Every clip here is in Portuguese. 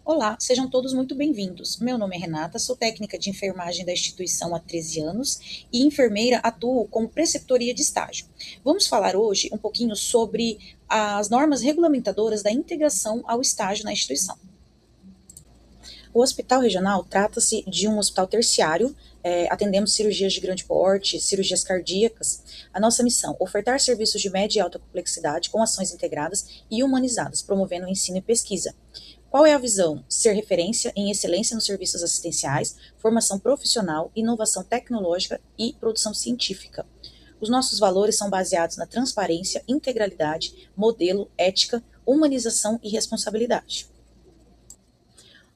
Olá, sejam todos muito bem-vindos. Meu nome é Renata, sou técnica de enfermagem da instituição há 13 anos e enfermeira, atuo como preceptoria de estágio. Vamos falar hoje um pouquinho sobre as normas regulamentadoras da integração ao estágio na instituição. O hospital regional trata-se de um hospital terciário, atendemos cirurgias de grande porte, cirurgias cardíacas. A nossa missão: ofertar serviços de média e alta complexidade com ações integradas e humanizadas, promovendo o ensino e pesquisa. Qual é a visão? Ser referência em excelência nos serviços assistenciais, formação profissional, inovação tecnológica e produção científica. Os nossos valores são baseados na transparência, integralidade, modelo, ética, humanização e responsabilidade.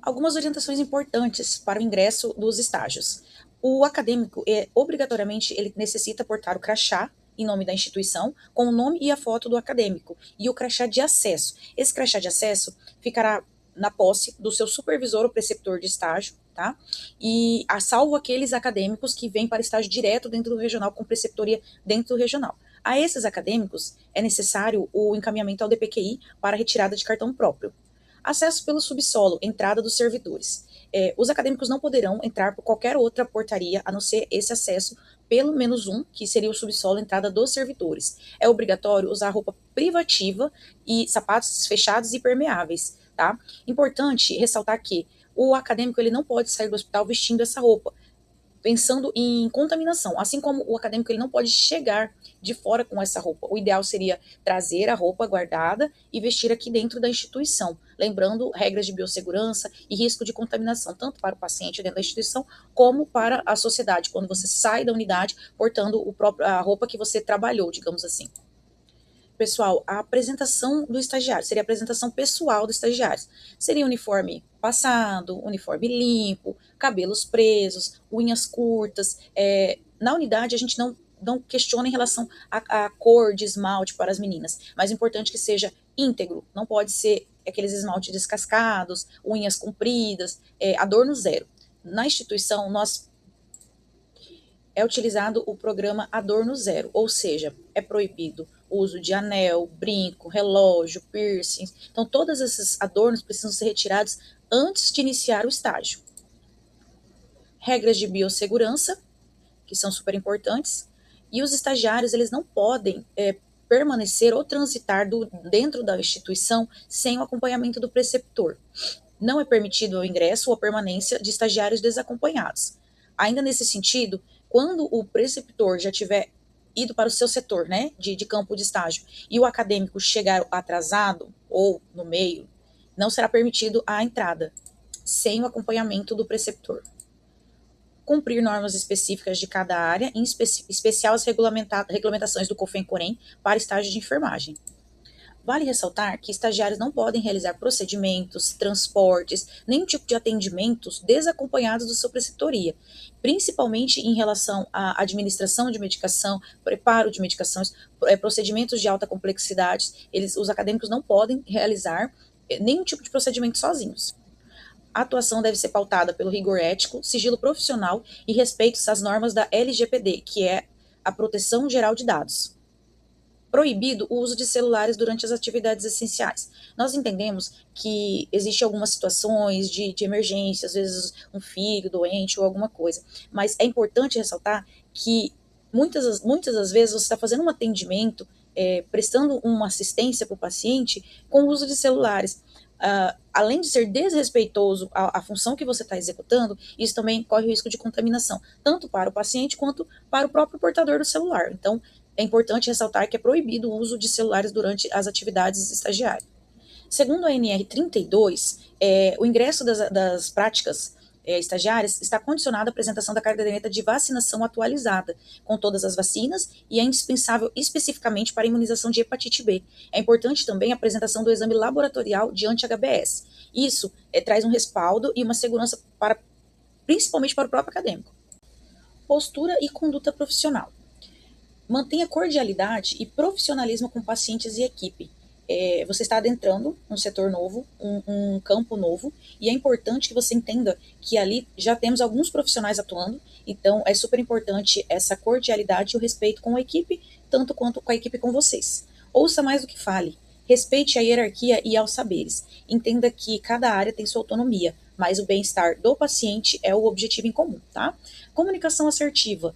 Algumas orientações importantes para o ingresso dos estágios. O acadêmico, obrigatoriamente, ele necessita portar o crachá em nome da instituição, com o nome e a foto do acadêmico, e o crachá de acesso. Esse crachá de acesso ficará na posse do seu supervisor ou preceptor de estágio, tá? E salvo aqueles acadêmicos que vêm para estágio direto dentro do regional, com preceptoria dentro do regional. A esses acadêmicos é necessário o encaminhamento ao DPQI para retirada de cartão próprio. Acesso pelo subsolo, entrada dos servidores. Os acadêmicos não poderão entrar por qualquer outra portaria, a não ser esse acesso pelo menos um, que seria o subsolo, entrada dos servidores. É obrigatório usar roupa privativa e sapatos fechados e permeáveis, tá? Importante ressaltar que o acadêmico ele não pode sair do hospital vestindo essa roupa, pensando em contaminação, assim como o acadêmico ele não pode chegar de fora com essa roupa. O ideal seria trazer a roupa guardada e vestir aqui dentro da instituição, lembrando regras de biossegurança e risco de contaminação, tanto para o paciente dentro da instituição, como para a sociedade, quando você sai da unidade portando a roupa que você trabalhou, digamos assim. Pessoal, a apresentação do estagiário seria a apresentação pessoal do estagiário. Seria uniforme passado, uniforme limpo, cabelos presos, unhas curtas. Na unidade, a gente não questiona em relação à cor de esmalte para as meninas, mas é importante que seja íntegro, não pode ser aqueles esmaltes descascados, unhas compridas, adorno zero. Na instituição, é utilizado o programa Adorno Zero, ou seja, é proibido o uso de anel, brinco, relógio, piercing. Então, todos esses adornos precisam ser retirados antes de iniciar o estágio. Regras de biossegurança, que são super importantes, e os estagiários eles não podem permanecer ou transitar dentro da instituição sem o acompanhamento do preceptor. Não é permitido o ingresso ou a permanência de estagiários desacompanhados. Ainda nesse sentido, quando o preceptor já tiver ido para o seu setor, né, de campo de estágio, e o acadêmico chegar atrasado ou no meio, não será permitido a entrada, sem o acompanhamento do preceptor. Cumprir normas específicas de cada área, em especial as regulamentações do COFEN-COREM para estágio de enfermagem. Vale ressaltar que estagiários não podem realizar procedimentos, transportes, nenhum tipo de atendimentos desacompanhados da sua preceptoria, principalmente em relação à administração de medicação, preparo de medicações, procedimentos de alta complexidade. Os acadêmicos não podem realizar nenhum tipo de procedimento sozinhos. A atuação deve ser pautada pelo rigor ético, sigilo profissional e respeito às normas da LGPD, que é a Proteção Geral de Dados. Proibido o uso de celulares durante as atividades essenciais. Nós entendemos que existem algumas situações de emergência, às vezes um filho doente ou alguma coisa, mas é importante ressaltar que muitas das vezes você está fazendo um atendimento, prestando uma assistência para o paciente com o uso de celulares. Além de ser desrespeitoso à função que você está executando, isso também corre o risco de contaminação, tanto para o paciente quanto para o próprio portador do celular. Então, é importante ressaltar que é proibido o uso de celulares durante as atividades estagiárias. Segundo a NR 32, o ingresso das práticas estagiárias está condicionado à apresentação da caderneta de vacinação atualizada, com todas as vacinas, e é indispensável especificamente para a imunização de hepatite B. É importante também a apresentação do exame laboratorial de anti-HBS. Isso traz um respaldo e uma segurança principalmente para o próprio acadêmico. Postura e conduta profissional. Mantenha cordialidade e profissionalismo com pacientes e equipe. Você está adentrando um setor novo, um campo novo, e é importante que você entenda que ali já temos alguns profissionais atuando, então é super importante essa cordialidade e o respeito com a equipe, tanto quanto com a equipe com vocês. Ouça mais do que fale. Respeite a hierarquia e aos saberes. Entenda que cada área tem sua autonomia, mas o bem-estar do paciente é o objetivo em comum, tá? Comunicação assertiva.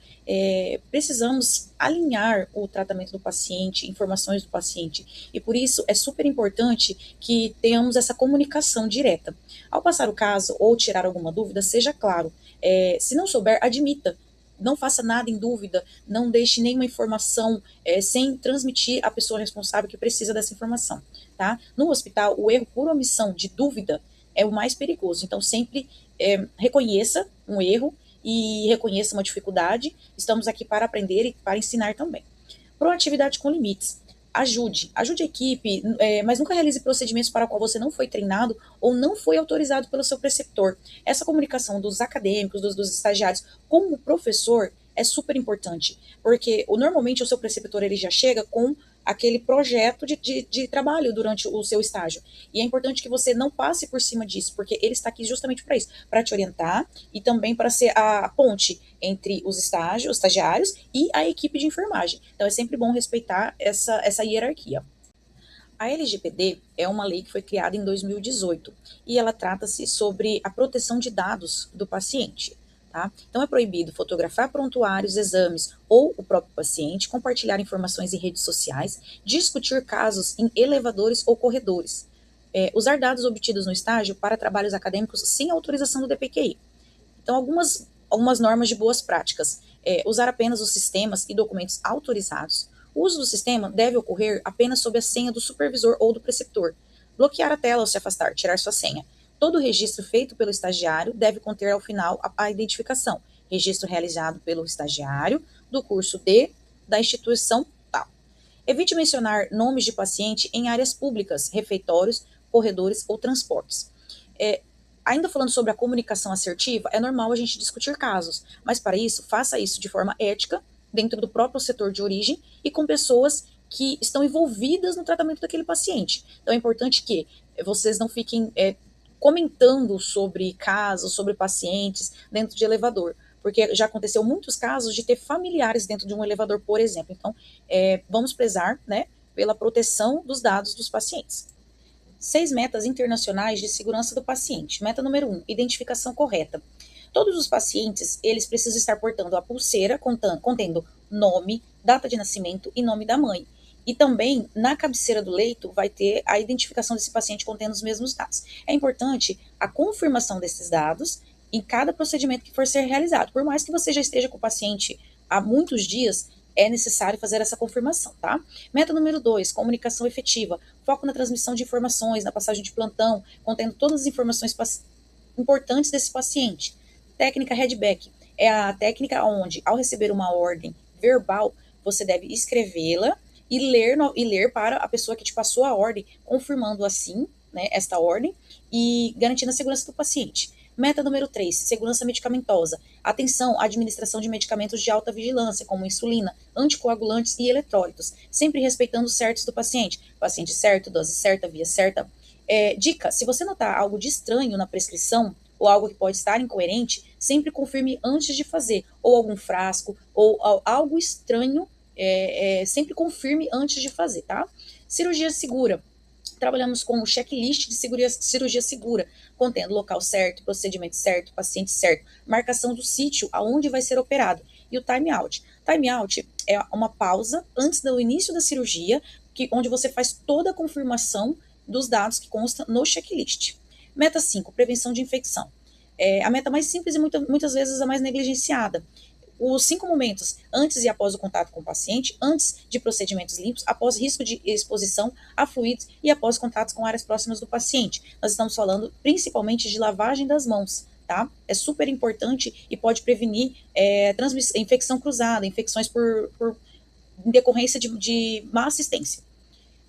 Precisamos alinhar o tratamento do paciente, informações do paciente, e por isso é super importante que tenhamos essa comunicação direta. Ao passar o caso ou tirar alguma dúvida, seja claro. Se não souber, admita. Não faça nada em dúvida, não deixe nenhuma informação sem transmitir à pessoa responsável que precisa dessa informação, tá? No hospital, o erro por omissão de dúvida é o mais perigoso. Então, sempre reconheça um erro e reconheça uma dificuldade. Estamos aqui para aprender e para ensinar também. Proatividade com limites. Ajude a equipe, mas nunca realize procedimentos para o qual você não foi treinado ou não foi autorizado pelo seu preceptor. Essa comunicação dos acadêmicos, dos estagiários com o professor é super importante, porque normalmente o seu preceptor ele já chega com aquele projeto de trabalho durante o seu estágio. E é importante que você não passe por cima disso, porque ele está aqui justamente para isso, para te orientar e também para ser a ponte entre os estagiários e a equipe de enfermagem. Então é sempre bom respeitar essa hierarquia. A LGPD é uma lei que foi criada em 2018 e ela trata-se sobre a proteção de dados do paciente. Tá? Então é proibido fotografar prontuários, exames ou o próprio paciente, compartilhar informações em redes sociais, discutir casos em elevadores ou corredores, usar dados obtidos no estágio para trabalhos acadêmicos sem autorização do DPQI. Então, algumas normas de boas práticas. Usar apenas os sistemas e documentos autorizados. O uso do sistema deve ocorrer apenas sob a senha do supervisor ou do preceptor. Bloquear a tela ao se afastar, tirar sua senha. Todo registro feito pelo estagiário deve conter ao final a identificação. Registro realizado pelo estagiário do curso da instituição tal. Evite mencionar nomes de paciente em áreas públicas, refeitórios, corredores ou transportes. Ainda falando sobre a comunicação assertiva, é normal a gente discutir casos, mas para isso, faça isso de forma ética, dentro do próprio setor de origem e com pessoas que estão envolvidas no tratamento daquele paciente. Então é importante que vocês não fiquem comentando sobre casos, sobre pacientes dentro de elevador, porque já aconteceu muitos casos de ter familiares dentro de um elevador, por exemplo. Então, vamos prezar, né, pela proteção dos dados dos pacientes. 6 metas internacionais de segurança do paciente. Meta número 1, identificação correta. Todos os pacientes, eles precisam estar portando a pulseira contendo nome, data de nascimento e nome da mãe. E também, na cabeceira do leito, vai ter a identificação desse paciente contendo os mesmos dados. É importante a confirmação desses dados em cada procedimento que for ser realizado. Por mais que você já esteja com o paciente há muitos dias, é necessário fazer essa confirmação, tá? Meta número 2, comunicação efetiva. Foco na transmissão de informações, na passagem de plantão, contendo todas as informações importantes desse paciente. Técnica headback. É a técnica onde, ao receber uma ordem verbal, você deve escrevê-la e ler para a pessoa que te passou a ordem, confirmando assim, né, esta ordem e garantindo a segurança do paciente. Meta número 3, segurança medicamentosa. Atenção à administração de medicamentos de alta vigilância, como insulina, anticoagulantes e eletrólitos, sempre respeitando os certos do paciente. Paciente certo, dose certa, via certa. Dica, se você notar algo de estranho na prescrição, ou algo que pode estar incoerente, sempre confirme antes de fazer, ou algum frasco, ou algo estranho, sempre confirme antes de fazer, tá? Cirurgia segura. Trabalhamos com o checklist de cirurgia segura, contendo local certo, procedimento certo, paciente certo, marcação do sítio aonde vai ser operado e o time out. Time out é uma pausa antes do início da cirurgia, onde você faz toda a confirmação dos dados que constam no checklist. Meta 5, prevenção de infecção. A meta mais simples e muitas vezes a mais negligenciada. Os 5 momentos antes e após o contato com o paciente, antes de procedimentos limpos, após risco de exposição a fluidos e após contatos com áreas próximas do paciente. Nós estamos falando principalmente de lavagem das mãos, tá? É super importante e pode prevenir infecção cruzada, infecções por decorrência de má assistência.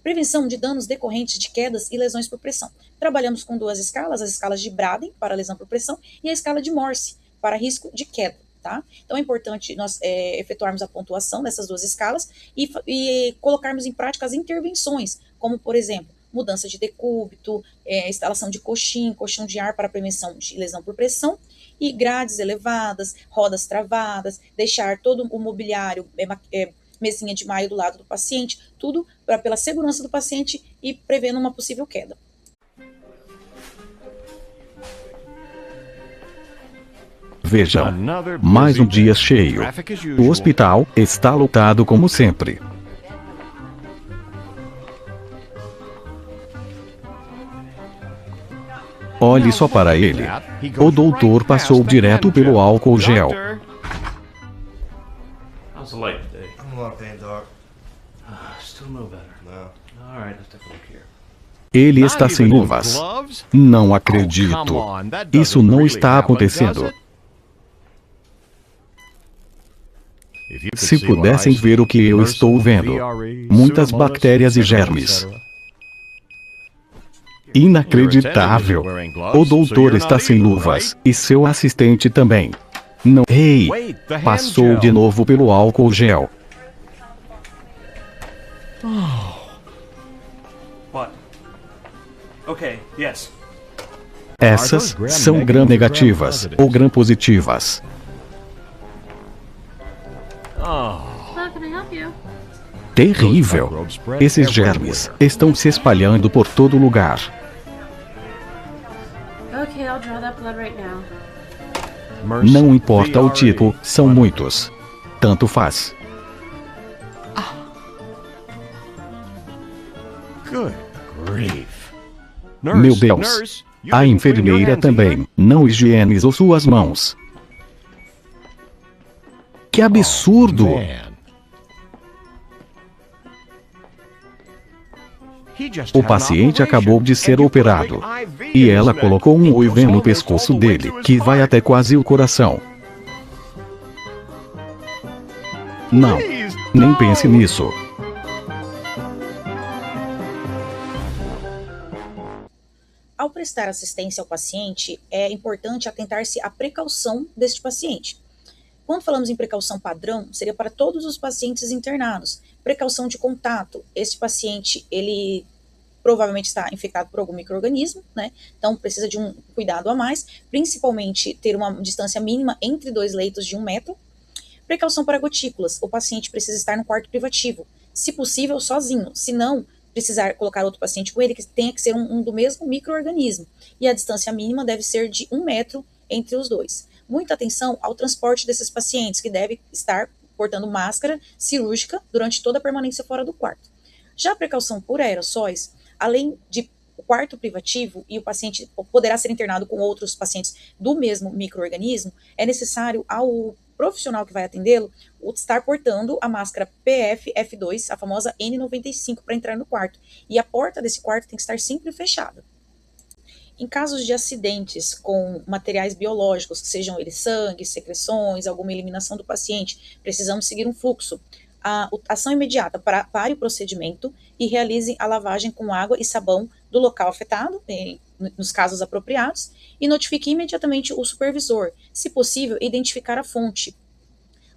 Prevenção de danos decorrentes de quedas e lesões por pressão. Trabalhamos com 2 escalas, as escalas de Braden para lesão por pressão e a escala de Morse para risco de queda. Tá? Então é importante nós efetuarmos a pontuação dessas 2 escalas e colocarmos em prática as intervenções, como por exemplo, mudança de decúbito, instalação de colchão de ar para prevenção de lesão por pressão e grades elevadas, rodas travadas, deixar todo o mobiliário mesinha de maio do lado do paciente, tudo pela segurança do paciente e prevendo uma possível queda. Vejam, mais um dia cheio. O hospital está lotado como sempre. Olhe só para ele. O doutor passou direto pelo álcool gel. How's the light today? I'm a lot of pain, Doc. Still no better. No. All right, let's take a look here. Ele está sem luvas. Não acredito. Isso não está acontecendo. Se pudessem ver o que eu estou vendo. Muitas bactérias e germes. Inacreditável. O doutor está sem luvas, e seu assistente também. Não. Ei! Passou de novo pelo álcool gel. What? Okay, yes. Essas são gram-negativas ou gram-positivas. Hello, can I help you? Terrível. Esses germes estão se espalhando por todo lugar. Okay, I'll draw that blood right now. Não importa o tipo, são muitos. Tanto faz. Good grief. Meu Deus. A enfermeira também não higienizou suas mãos. Que absurdo! O paciente acabou de ser operado. E ela colocou um IV no pescoço dele, que vai até quase o coração. Não, nem pense nisso. Ao prestar assistência ao paciente, é importante atentar-se à precaução deste paciente. Quando falamos em precaução padrão, seria para todos os pacientes internados. Precaução de contato. Este paciente, ele provavelmente está infectado por algum micro-organismo, né? Então precisa de um cuidado a mais, principalmente ter uma distância mínima entre 2 leitos de 1 metro. Precaução para gotículas. O paciente precisa estar no quarto privativo. Se possível, sozinho. Se não precisar colocar outro paciente com ele, que tenha que ser um do mesmo micro-organismo. E a distância mínima deve ser de 1 metro entre os dois. Muita atenção ao transporte desses pacientes, que deve estar portando máscara cirúrgica durante toda a permanência fora do quarto. Já a precaução por aerossóis, além de o quarto privativo e o paciente poderá ser internado com outros pacientes do mesmo micro-organismo, é necessário ao profissional que vai atendê-lo estar portando a máscara PFF2, a famosa N95, para entrar no quarto. E a porta desse quarto tem que estar sempre fechada. Em casos de acidentes com materiais biológicos, que sejam eles sangue, secreções, alguma eliminação do paciente, precisamos seguir um fluxo. A ação imediata, pare o procedimento e realize a lavagem com água e sabão do local afetado, nos casos apropriados, e notifique imediatamente o supervisor, se possível, identificar a fonte.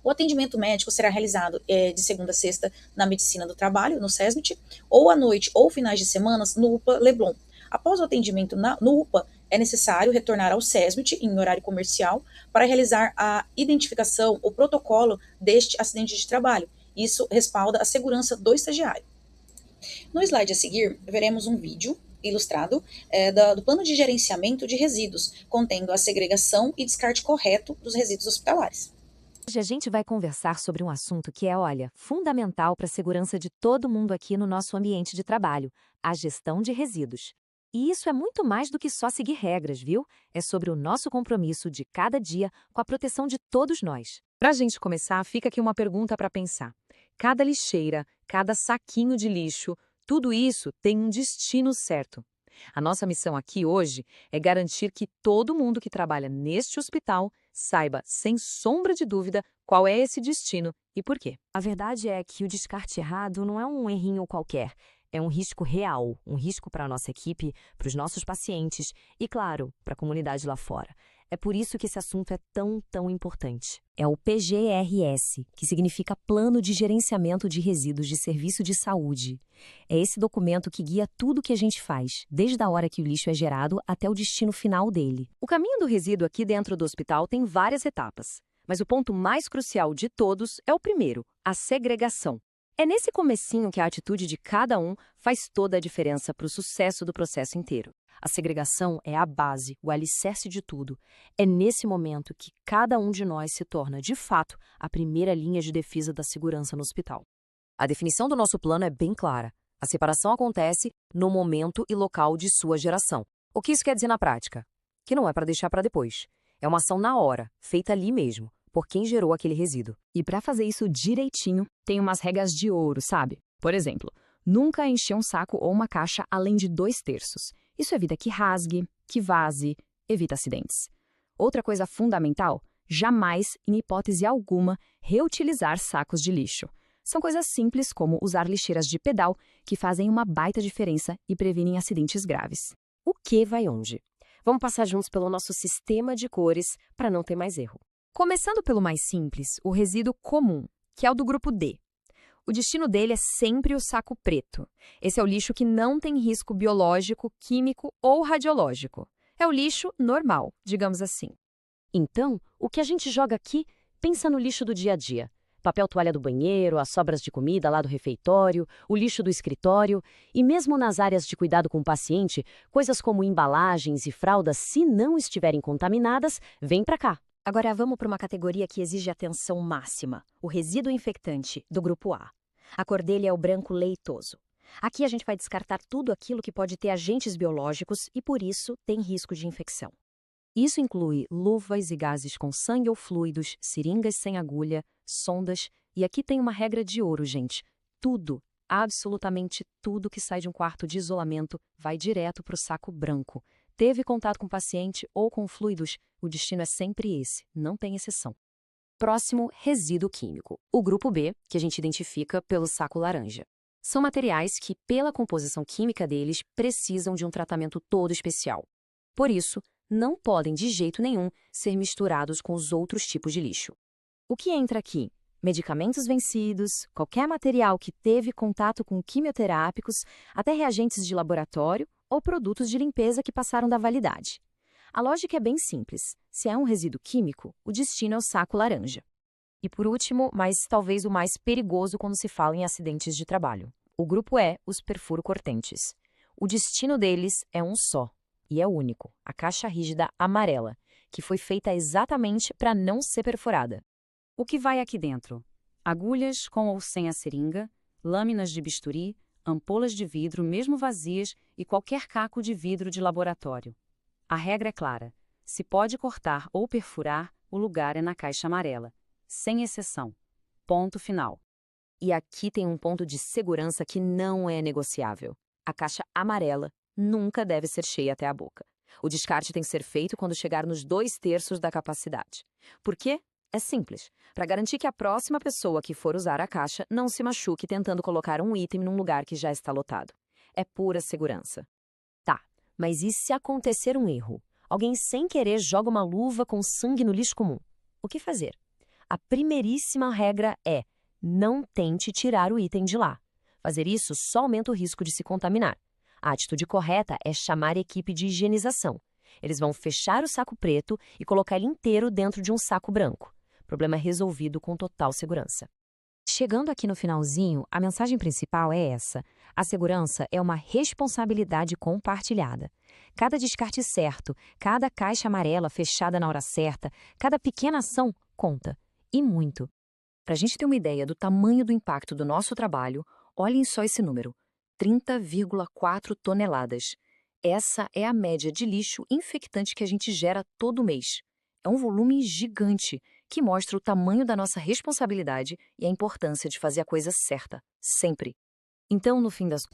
O atendimento médico será realizado de segunda a sexta na medicina do trabalho, no SESMIT, ou à noite ou finais de semana no UPA Leblon. Após o atendimento no UPA, é necessário retornar ao SESMIT em horário comercial para realizar a identificação, o protocolo deste acidente de trabalho. Isso respalda a segurança do estagiário. No slide a seguir, veremos um vídeo ilustrado do plano de gerenciamento de resíduos, contendo a segregação e descarte correto dos resíduos hospitalares. Hoje a gente vai conversar sobre um assunto que é, olha, fundamental para a segurança de todo mundo aqui no nosso ambiente de trabalho, a gestão de resíduos. E isso é muito mais do que só seguir regras, viu? É sobre o nosso compromisso de cada dia com a proteção de todos nós. Para a gente começar, fica aqui uma pergunta para pensar. Cada lixeira, cada saquinho de lixo, tudo isso tem um destino certo. A nossa missão aqui hoje é garantir que todo mundo que trabalha neste hospital saiba, sem sombra de dúvida, qual é esse destino e por quê. A verdade é que o descarte errado não é um errinho qualquer. É um risco real, um risco para a nossa equipe, para os nossos pacientes e, claro, para a comunidade lá fora. É por isso que esse assunto é tão importante. É o PGRS, que significa Plano de Gerenciamento de Resíduos de Serviço de Saúde. É esse documento que guia tudo que a gente faz, desde a hora que o lixo é gerado até o destino final dele. O caminho do resíduo aqui dentro do hospital tem várias etapas. Mas o ponto mais crucial de todos é o primeiro, a segregação. É nesse comecinho que a atitude de cada um faz toda a diferença para o sucesso do processo inteiro. A segregação é a base, o alicerce de tudo. É nesse momento que cada um de nós se torna, de fato, a primeira linha de defesa da segurança no hospital. A definição do nosso plano é bem clara. A separação acontece no momento e local de sua geração. O que isso quer dizer na prática? Que não é para deixar para depois. É uma ação na hora, feita ali mesmo, por quem gerou aquele resíduo. E para fazer isso direitinho, tem umas regras de ouro, sabe? Por exemplo, nunca encher um saco ou uma caixa além de 2/3. Isso evita que rasgue, que vaze, evita acidentes. Outra coisa fundamental, jamais, em hipótese alguma, reutilizar sacos de lixo. São coisas simples como usar lixeiras de pedal que fazem uma baita diferença e previnem acidentes graves. O que vai onde? Vamos passar juntos pelo nosso sistema de cores para não ter mais erro. Começando pelo mais simples, o resíduo comum, que é o do grupo D. O destino dele é sempre o saco preto. Esse é o lixo que não tem risco biológico, químico ou radiológico. É o lixo normal, digamos assim. Então, o que a gente joga aqui, pensa no lixo do dia a dia. Papel toalha do banheiro, as sobras de comida lá do refeitório, o lixo do escritório e mesmo nas áreas de cuidado com o paciente, coisas como embalagens e fraldas, se não estiverem contaminadas, vem para cá. Agora vamos para uma categoria que exige atenção máxima, o resíduo infectante, do grupo A. A cor dele é o branco leitoso. Aqui a gente vai descartar tudo aquilo que pode ter agentes biológicos e, por isso, tem risco de infecção. Isso inclui luvas e gases com sangue ou fluidos, seringas sem agulha, sondas, e aqui tem uma regra de ouro, gente. Tudo, absolutamente tudo que sai de um quarto de isolamento vai direto para o saco branco. Teve contato com o paciente ou com fluidos, o destino é sempre esse, não tem exceção. Próximo, resíduo químico. O grupo B, que a gente identifica pelo saco laranja. São materiais que, pela composição química deles, precisam de um tratamento todo especial. Por isso, não podem de jeito nenhum ser misturados com os outros tipos de lixo. O que entra aqui? Medicamentos vencidos, qualquer material que teve contato com quimioterápicos, até reagentes de laboratório ou produtos de limpeza que passaram da validade. A lógica é bem simples. Se é um resíduo químico, o destino é o saco laranja. E por último, mas talvez o mais perigoso quando se fala em acidentes de trabalho. O grupo E, os perfuro-cortentes. O destino deles é um só, e é único, a caixa rígida amarela, que foi feita exatamente para não ser perfurada. O que vai aqui dentro? Agulhas com ou sem a seringa, lâminas de bisturi, ampolas de vidro, mesmo vazias, e qualquer caco de vidro de laboratório. A regra é clara. Se pode cortar ou perfurar, o lugar é na caixa amarela. Sem exceção. Ponto final. E aqui tem um ponto de segurança que não é negociável. A caixa amarela nunca deve ser cheia até a boca. O descarte tem que ser feito quando chegar nos 2/3 da capacidade. Por quê? É simples. Para garantir que a próxima pessoa que for usar a caixa não se machuque tentando colocar um item num lugar que já está lotado. É pura segurança. Tá, mas e se acontecer um erro? Alguém sem querer joga uma luva com sangue no lixo comum. O que fazer? A primeiríssima regra é: não tente tirar o item de lá. Fazer isso só aumenta o risco de se contaminar. A atitude correta é chamar a equipe de higienização. Eles vão fechar o saco preto e colocar ele inteiro dentro de um saco branco. Problema resolvido com total segurança. Chegando aqui no finalzinho, a mensagem principal é essa. A segurança é uma responsabilidade compartilhada. Cada descarte certo, cada caixa amarela fechada na hora certa, cada pequena ação conta. E muito. Para a gente ter uma ideia do tamanho do impacto do nosso trabalho, olhem só esse número: 30,4 toneladas. Essa é a média de lixo infectante que a gente gera todo mês. É um volume gigante que mostra o tamanho da nossa responsabilidade e a importância de fazer a coisa certa, sempre. Então, no fim das...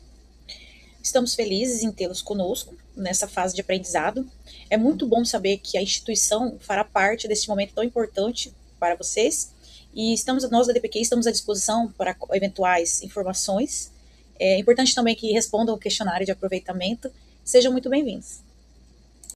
Estamos felizes em tê-los conosco nessa fase de aprendizado. É muito bom saber que a instituição fará parte desse momento tão importante para vocês. E nós da DPQ estamos à disposição para eventuais informações. É importante também que respondam o questionário de aproveitamento. Sejam muito bem-vindos.